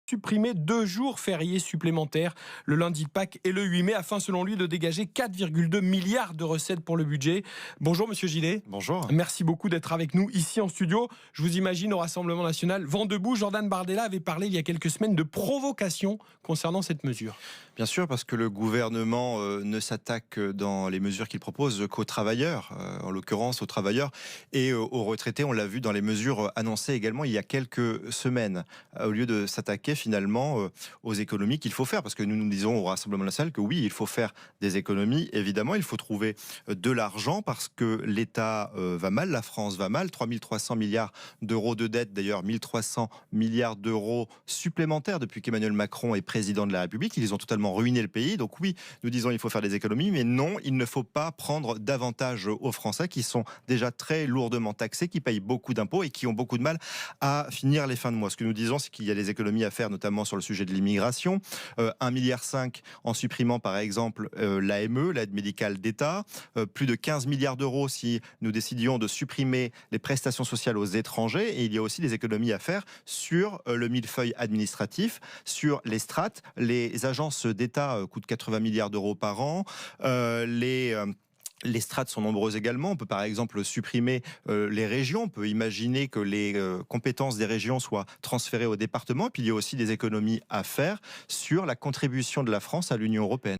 supprimer 2 jours fériés supplémentaires, le lundi de Pâques et le 8 mai, afin selon lui de dégager 4,2 milliards de recettes pour le budget. Bonjour Monsieur Gillet. Bonjour. Merci beaucoup d'être avec nous ici en studio. Je vous imagine au Rassemblement National, vent debout. Jordan Bardella avait parlé il y a quelques semaines de provocation concernant cette mesure. Bien sûr, parce que le gouvernement ne s'attaque dans les mesures qu'il propose qu'aux travailleurs, en l'occurrence aux travailleurs et aux retraités. On l'a vu dans les mesures annoncées également il y a quelques semaines, au lieu de s'attaquer finalement aux économies qu'il faut faire. Parce que nous disons au Rassemblement National que oui, il faut faire des économies. Évidemment, il faut trouver de l'argent parce que l'État va mal, la France va mal. 3300 milliards d'euros de dette, d'ailleurs 1300 milliards d'euros supplémentaires depuis qu'Emmanuel Macron est président de la République. Ils ont totalement ruiné le pays. Donc oui, nous disons il faut faire des économies, mais non, il ne faut pas prendre davantage aux Français qui sont déjà très lourdement taxés, qui payent beaucoup d'impôts et qui ont beaucoup de mal à finir les fins de mois. Ce que nous disons, c'est qu'il y a des économies à faire, notamment sur le sujet de l'immigration. 1,5 milliard en supprimant par exemple l'AME, l'aide médicale d'État. Plus de 15 milliards d'euros si nous décidions de supprimer les prestations sociales aux étrangers. Et il y a aussi des économies à faire sur le millefeuille administratif, sur les strates. Les agences d'État coûtent 80 milliards d'euros par an. Les strates sont nombreuses également. On peut par exemple supprimer les régions. On peut imaginer que les compétences des régions soient transférées au département. Et puis il y a aussi des économies à faire sur la contribution de la France à l'Union européenne.